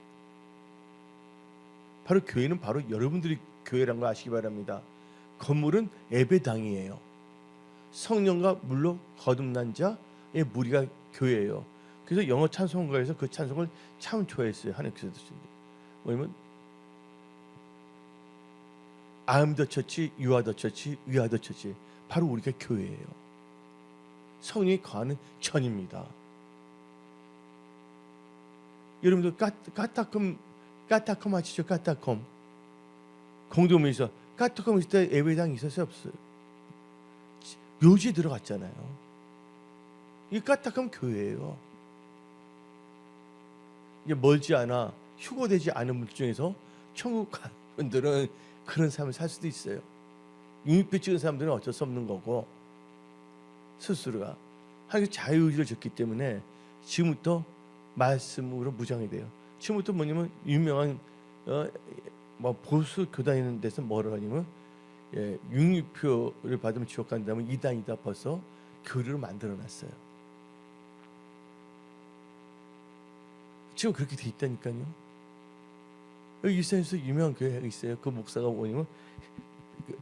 바로 교회는 바로 여러분들이 교회란 걸 아시기 바랍니다. 건물은 예배당이에요. 성령과 물로 거듭난 자의 무리가 교회예요. 그래서 영어 찬송가에서 그 찬송을 참 좋아했어요. 하나님께서 뭐냐면 I am the church, you are the church, we are the church. 바로 우리가 교회예요. 성령이 거하는 전입니다. 여러분들 까타콤 아시죠? 까타콤 공동묘에서 까타콤 있을 때 예배당이 있었어요? 없어요? 묘지에 들어갔잖아요. 이 까타콤 교회예요. 이제 멀지 않아 휴거되지 않은 분들 중에서 천국 간 분들은 그런 삶을 살 수도 있어요. 융입표 찍은 사람들은 어쩔 수 없는 거고 스스로가 하나님 자유의지를 줬기 때문에 지금부터 말씀으로 무장이 돼요. 지금부터 뭐냐면 유명한 보수 교단이는 데서 뭐라 하냐면 융립표를 받으면 지옥 간다면 이단이다 벌써 교류를 만들어놨어요. 지금 그렇게 돼 있다니까요. 여기 일산에서 유명한 교회가 있어요. 그 목사가 뭐냐면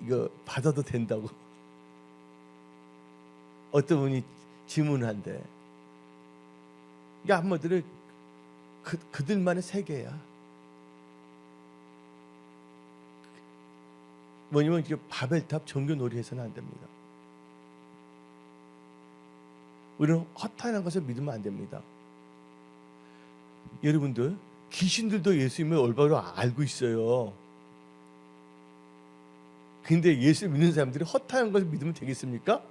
이거 받아도 된다고 어떤 분이 질문한대. 이게 한마디로 그들만의 세계야. 뭐냐면 이게 바벨탑 종교놀이 해서는 안 됩니다. 우리는 허탄한 것을 믿으면 안 됩니다. 여러분들 귀신들도 예수님을 올바로 알고 있어요. 근데 예수 믿는 사람들이 허탄한 것을 믿으면 되겠습니까?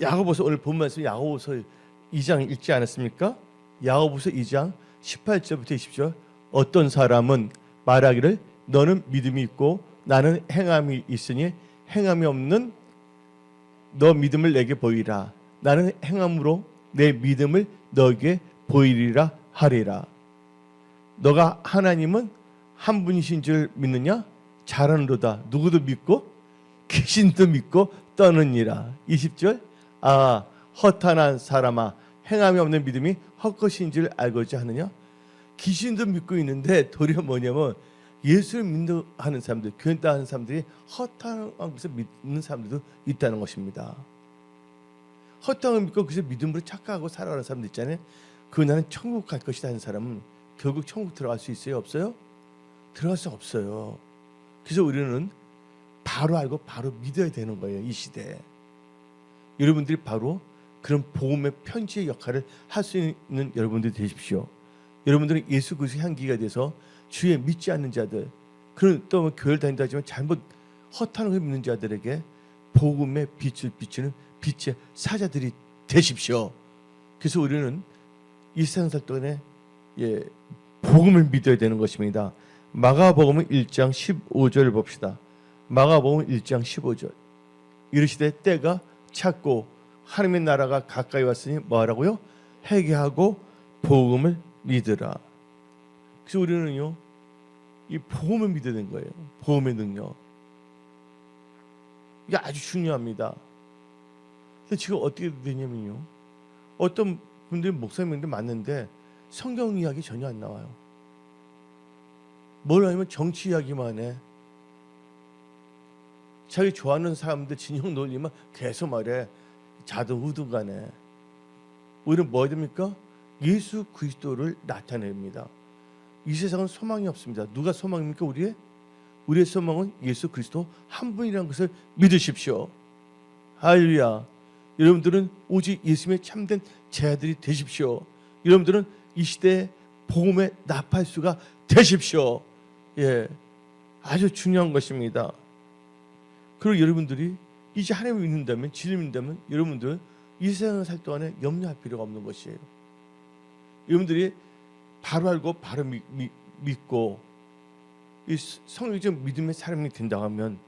야고보서 오늘 본 말씀 야고보서 2장 읽지 않았습니까? 야고보서 2장 18절부터 20절 어떤 사람은 말하기를 너는 믿음이 있고 나는 행함이 있으니 행함이 없는 너 믿음을 내게 보이라. 나는 행함으로 내 믿음을 너에게 보이리라 하리라. 너가 하나님은 한 분이신 줄 믿느냐? 잘하는도다. 누구도 믿고 귀신도 믿고 떠느니라. 20절. 아, 허탄한 사람아, 행함이 없는 믿음이 헛것인 줄 알고자 하느냐? 귀신도 믿고 있는데 도리어 뭐냐면 예수를 믿는 하는 사람들, 교회 따르는 사람들이 허탄한 것을 믿는 사람들도 있다는 것입니다. 허탄을 믿고 그래서 믿음으로 착각하고 살아가는 사람들 있잖아요. 그 나는 천국 갈 것이다 하는 사람은 결국 천국 들어갈 수 있어요? 없어요? 들어갈 수 없어요. 그래서 우리는 바로 알고 바로 믿어야 되는 거예요. 이 시대에. 여러분들이 바로 그런 복음의 편지의 역할을 할 수 있는 여러분들이 되십시오. 여러분들은 예수 그리스도의 향기가 돼서 주에 믿지 않는 자들, 그런 또 교회를 다닌다 하지만 잘못 허탄한 걸 믿는 자들에게 복음의 빛을 비추는 빛의 사자들이 되십시오. 그래서 우리는 이 세상 살 동안에 복음을 믿어야 되는 것입니다. 마가복음 1장 15절 봅시다. 마가복음 1장 15절. 이르시되 때가 찼고 하나님의 나라가 가까이 왔으니 뭐하라고요? 회개하고 복음을 믿으라. 그래서 우리는요, 이 복음을 믿어야 되는 거예요. 복음의 능력. 이게 아주 중요합니다. 근데 지금 어떻게 되냐면요, 어떤 분들이 목사님들 맞는데 성경 이야기 전혀 안 나와요. 뭘 하냐면 정치 이야기만 해. 자기 좋아하는 사람들 진영 논리만 계속 말해. 자두우두 간에. 우리는 뭐 해야 됩니까? 예수 그리스도를 나타냅니다. 이 세상은 소망이 없습니다. 누가 소망입니까? 우리의 소망은 예수 그리스도 한 분이라는 것을 믿으십시오. 할렐루야. 여러분들은 오직 예수님의 참된 제자들이 되십시오. 여러분들은 이 시대에 복음의 나팔수가 되십시오. 아주 중요한 것입니다. 그리고 여러분들이 이제 하나님을 믿는다면, 진리를 믿는다면 여러분들 이 세상을 살 동안에 염려할 필요가 없는 것이에요. 여러분들이 바로 알고 바로 믿고 이 성령적 믿음의 사람이 된다고 하면,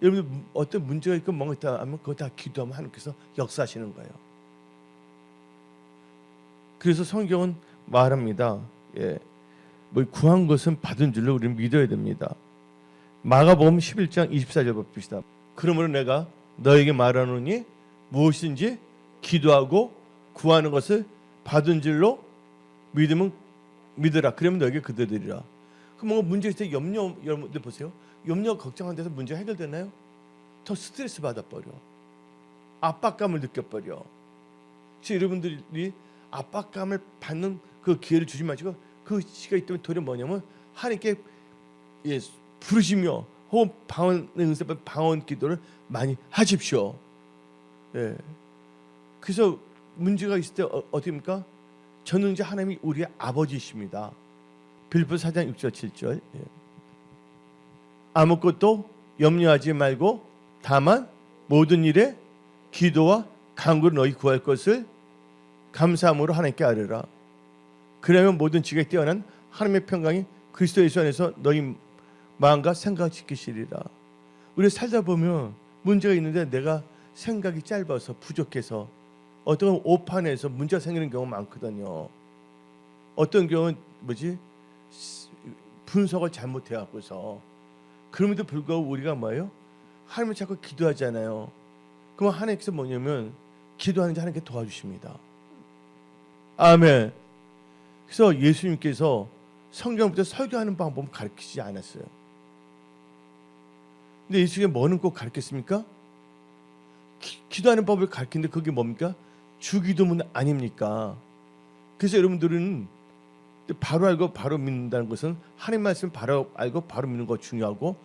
여러분들 어떤 문제가 있고 뭔가 있다 하면 그거 다 기도하면 하나님께서 역사하시는 거예요. 그래서 성경은 말합니다. 뭐 구한 것은 받은 줄로 우리는 믿어야 됩니다. 마가복음 11장 24절 봅시다. 그러므로 내가 너에게 말하노니 무엇인지 기도하고 구하는 것을 받은 줄로 믿으면 믿으라. 그러면 너에게 그대들이라. 그럼 뭔가 문제 있을 때 염려, 여러분들 보세요. 염려 걱정한 데서 문제가 해결되나요? 더 스트레스 받아버려. 압박감을 느껴버려. 그래서 여러분들이 압박감을 받는 그 기회를 주지 마시고 그 시간이 있다면 도리어 뭐냐면 하나님께 부르시며 혹은 방언의 은사, 방언 기도를 많이 하십시오. 그래서 문제가 있을 때 어떻습니까? 전능자 하나님이 우리의 아버지이십니다. 빌립보서 4장 6절 7절. 아무것도 염려하지 말고 다만 모든 일에 기도와 간구로 너희 구할 것을 감사함으로 하나님께 아뢰라. 그러면 모든 지각이 뛰어난 하나님의 평강이 그리스도 예수 안에서 너희 마음과 생각을 지키시리라. 우리 살다 보면 문제가 있는데 내가 생각이 짧아서 부족해서 어떤 오판에서 문제가 생기는 경우가 많거든요. 어떤 경우는 분석을 잘못해갖고서. 그럼에도 불구하고 우리가 뭐예요? 하나님을 자꾸 기도하잖아요. 그럼 하나님께서 뭐냐면 기도하는지 하나님께 도와주십니다. 아멘. 그래서 예수님께서 성경부터 설교하는 방법을 가르치지 않았어요. 근데 예수님이 뭐는 꼭 가르쳤습니까? 기도하는 법을 가르치는데 그게 뭡니까? 주기도문 아닙니까? 그래서 여러분들은 바로 알고 바로 믿는다는 것은 하나님 말씀 바로 알고 바로 믿는 거 중요하고,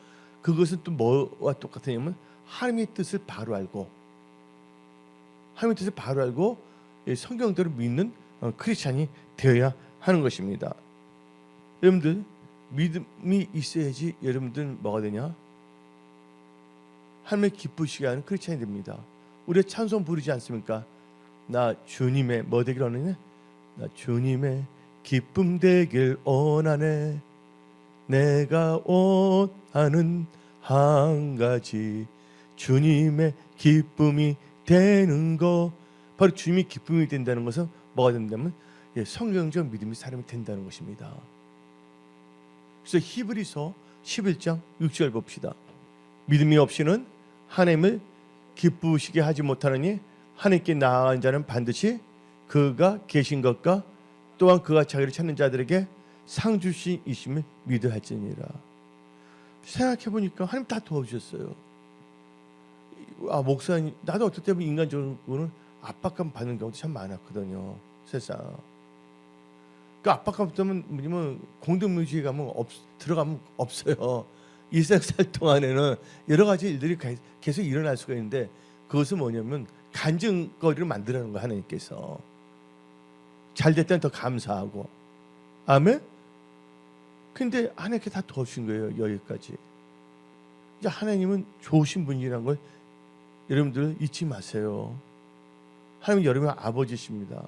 그것은 또 뭐와 똑같으냐면 하나님의 뜻을 바로 알고, 하나님의 뜻을 바로 알고 성경대로 믿는 크리스찬이 되어야 하는 것입니다. 여러분들 믿음이 있어야지 여러분들 뭐가 되냐? 하나님의 기쁘시게 하는 크리스찬이 됩니다. 우리가 찬송 부르지 않습니까? 나 주님의 뭐 되길 원하냐? 나 주님의 기쁨 되길 원하네. 내가 원하는 한 가지 주님의 기쁨이 되는 거. 바로 주님이 기쁨이 된다는 것은 뭐가 된다면 성경적 믿음의 사람이 된다는 것입니다. 그래서 히브리서 11장 6절 봅시다. 믿음이 없이는 하나님을 기쁘시게 하지 못하느니 하나님께 나아간 자는 반드시 그가 계신 것과 또한 그가 자기를 찾는 자들에게 상 주신 이심을 믿어야 할지니라. 생각해 보니까 하나님 다 도와주셨어요. 목사님, 나도 어떨 때는 인간적으로는 압박감 받는 경우도 참 많았거든요. 세상. 그 압박감 때문에 뭐냐면 공동묘지에 가면 들어가면 없어요. 일생 살 동안에는 여러 가지 일들이 계속 일어날 수가 있는데 그것은 뭐냐면 간증거리를 만들어내는 거 하나님께서. 잘 될 때는 더 감사하고. 아멘. 근데 하나님께 다 도와주신 거예요. 여기까지. 이제 하나님은 좋으신 분이라는 걸 여러분들 잊지 마세요. 하나님은 여러분의 아버지십니다.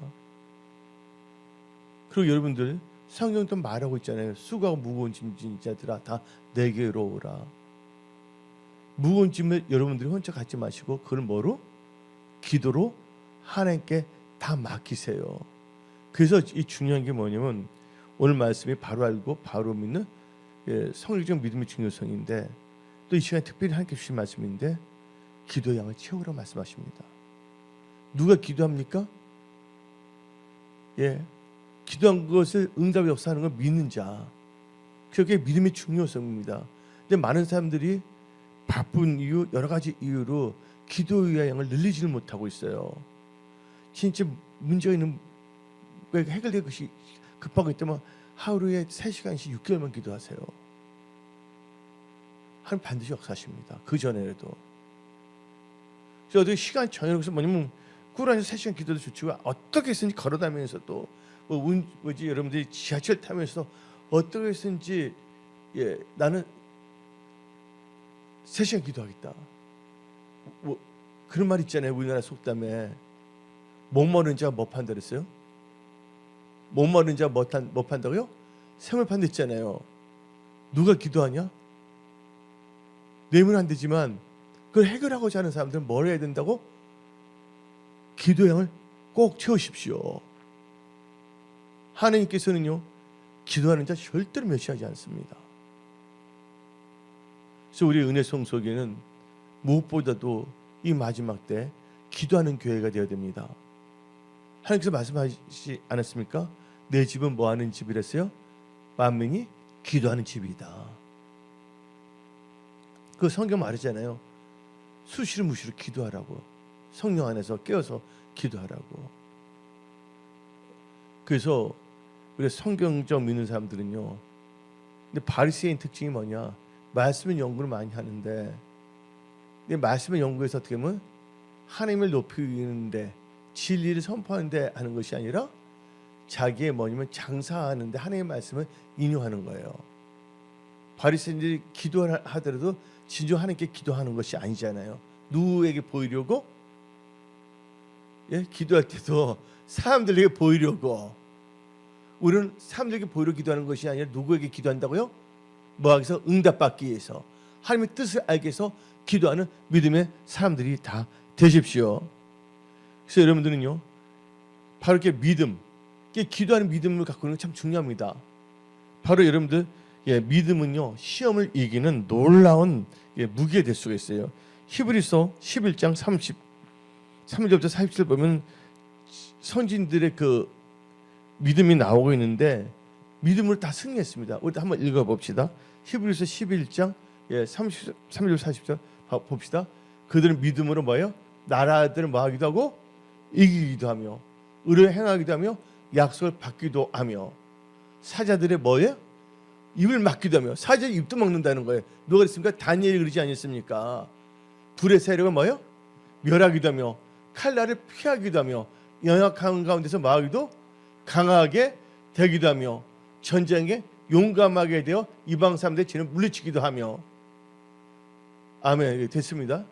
그리고 여러분들 성경도 말하고 있잖아요. 수고하고 무거운 짐진 자들아 다 내게로 오라. 무거운 짐을 여러분들이 혼자 갖지 마시고 그걸 뭐로? 기도로 하나님께 다 맡기세요. 그래서 이 중요한 게 뭐냐면 오늘 말씀이 바로 알고 바로 믿는 성경적 믿음의 중요성인데 또 이 시간에 특별히 하나님께 주신 말씀인데 기도의 양을 채우라 말씀하십니다. 누가 기도합니까? 기도한 것을 응답의 역사하는 걸 믿는 자. 그게 믿음의 중요성입니다. 근데 많은 사람들이 바쁜 이유, 여러 가지 이유로 기도의 양을 늘리지를 못하고 있어요. 진짜 문제가 있는 해결될 것이 급하기 때문에 하루에 3시간씩 6개월만 기도하세요. 하나님 반드시 역사하십니다. 그 전에라도. 그래서 어떻게 시간 정해놓고서 뭐냐면 꾸준해서 3시간 기도도 좋지만 어떻게 해서든지 걸어다니면서도 뭐지 여러분들이 지하철 타면서 어떻게 해서든지 나는 3시간 기도하겠다. 뭐 그런 말 있잖아요. 우리나라 속담에 목마른 자가 뭐 판다 그랬어요? 목마른 자가 뭐 판다고요? 샘을 판다 했잖아요. 누가 기도하냐? 내면 안 되지만 그걸 해결하고자 하는 사람들은 뭘 해야 된다고? 기도량을 꼭 채우십시오. 하나님께서는요 기도하는 자 절대로 멸시하지 않습니다. 그래서 우리 은혜성 속에는 무엇보다도 이 마지막 때 기도하는 교회가 되어야 됩니다. 하나님께서 말씀하시지 않았습니까? 내 집은 뭐하는 집이랬어요? 만민이 기도하는 집이다. 그 성경 말이잖아요. 수시로 무시로 기도하라고. 성령 안에서 깨어서 기도하라고. 그래서 우리 성경적 믿는 사람들은요. 근데 바리새인 특징이 뭐냐? 말씀을 연구를 많이 하는데, 근데 말씀을 연구해서 어떻게 보면 하나님을 높이는데, 진리를 선포하는데 하는 것이 아니라 자기의 뭐냐면 장사하는데 하나님의 말씀을 인용하는 거예요. 바리새인들이 기도를 하더라도 진정 하나님께 기도하는 것이 아니잖아요. 누구에게 보이려고? 기도할 때도 사람들에게 보이려고. 우리는 사람들에게 보이려고 기도하는 것이 아니라 누구에게 기도한다고요? 뭐하기 위해서? 응답받기 위해서. 하나님의 뜻을 알기 위해서 기도하는 믿음의 사람들이 다 되십시오. 그래서 여러분들은요 바로 이렇게 믿음, 기도하는 믿음을 갖고 있는 게 참 중요합니다. 바로 여러분들 믿음은요 시험을 이기는 놀라운 무기가 될 수가 있어요. 히브리서 11장 33절부터 47절 보면 선진들의 그 믿음이 나오고 있는데 믿음으로 다 승리했습니다. 우리 한번 읽어봅시다. 히브리서 11장 33절 40절 봅시다. 그들은 믿음으로 뭐예요? 나라들을 뭐하기도 하고 이기기도 하며 의를 행하기도 하며 약속을 받기도 하며 사자들의 뭐예요? 입을 막기도 하며. 사자의 입도 막는다는 거예요. 누가 그랬습니까? 다니엘이 그러지 않았습니까? 불의 세력을 뭐예요? 멸하기도 하며 칼날을 피하기도 하며 연약한 가운데서 뭐하기도 강하게 되기도 하며 전쟁에 용감하게 되어 이방 사람들의 죄를 물리치기도 하며. 아멘. 됐습니다.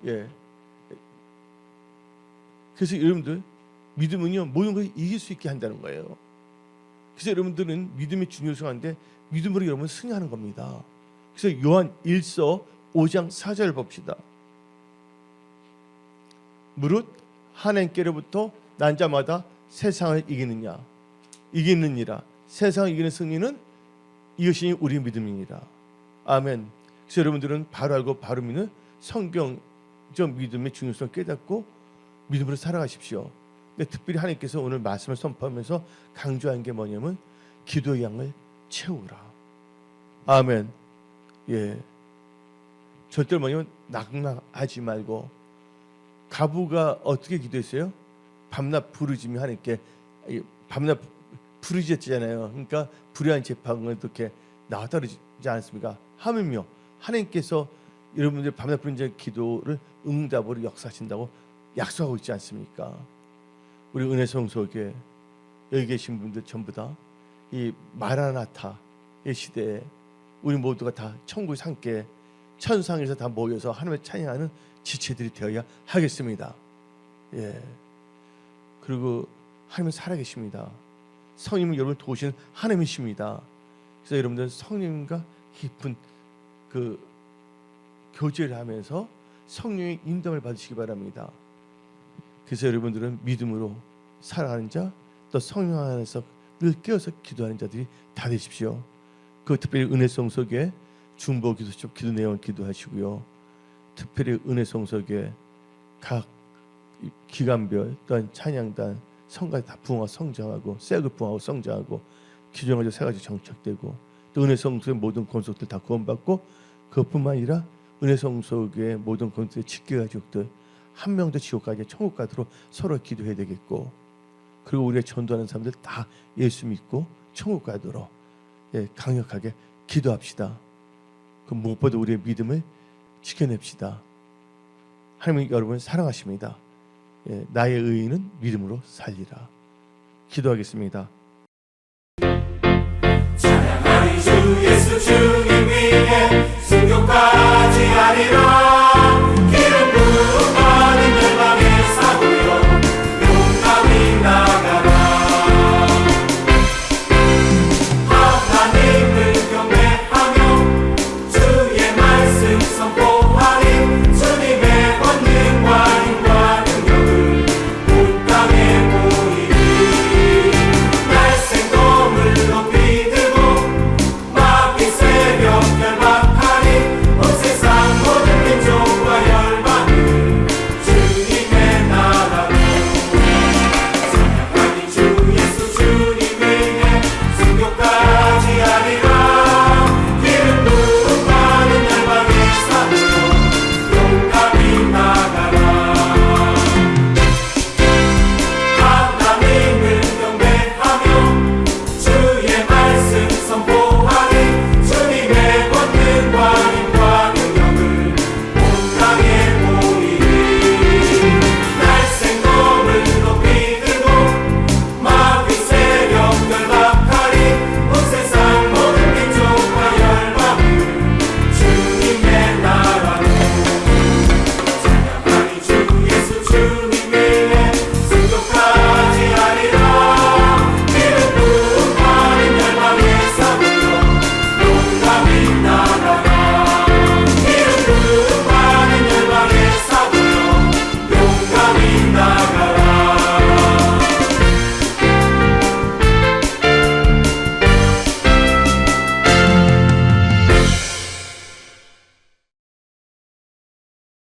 그래서 여러분들 믿음은요 모든 것을 이길 수 있게 한다는 거예요. 그래서 여러분들은 믿음의 중요성한데 믿음으로 여러분 승리하는 겁니다. 그래서 요한 1서 5장 4절 봅시다. 무릇 하나님께로부터 난 자마다 세상을 이기느니라. 세상을 이기는 승리는 이것이 우리 믿음입니다. 아멘. 그래서 여러분들은 바로 알고 바로 믿는 성경적 믿음의 중요성을 깨닫고 믿음으로 살아가십시오. 근데 특별히 하나님께서 오늘 말씀을 선포하면서 강조한 게 뭐냐면 기도의 양을 채우라. 아멘. 예. 절대로 뭐냐면 낙락하지 말고, 가부가 어떻게 기도했어요? 밤낮 부르짖으며 하나님께, 밤낮 부르짖었잖아요. 그러니까 불의한 재판은 이렇게 나왔다 그러지 않습니까? 하물며 하나님께서 여러분들 밤낮 부르짖는 기도를 응답으로 역사하신다고 약속하고 있지 않습니까? 우리 은혜성소교회 여기 계신 분들 전부 다 이 마라나타의 시대에 우리 모두가 다 천국의 함께 천상에서 다 모여서 하나님을 찬양하는 지체들이 되어야 하겠습니다. 예. 그리고 하나님은 살아계십니다. 성령님은 여러분을 도우시는 하나님이십니다. 그래서 여러분들은 성령님과 깊은 그 교제를 하면서 성령의 인도를 받으시기 바랍니다. 그래서 여러분들은 믿음으로 살아가는 자, 또 성령 안에서 늘 깨어서 기도하는 자들이 다 되십시오. 그 특별히 은혜성소교회 중보 기도쪽 기도 내용을 기도하시고요. 특별히 은혜성소교회 각 기간별 또한 찬양단 성가대 다 부흥하고 성장하고 세급 부흥하고 성장하고 기존가지고 세 가지 정착되고, 또 은혜성소의 모든 권속들 다 구원받고, 그것뿐만 아니라 은혜성소교의 모든 권속의 직계가족들 한 명도 지옥 가지 천국 가도록 서로 기도해야 되겠고, 그리고 우리가 전도하는 사람들 다 예수 믿고 천국 가도록 강력하게 기도합시다. 그 무엇보다 우리의 믿음을 지켜냅시다. 하나님 여러분 사랑하십니다. 나의 의인은 믿음으로 살리라. 기도하겠습니다. 찬양하리 주 예수 주님 위에 순교까지 하리라.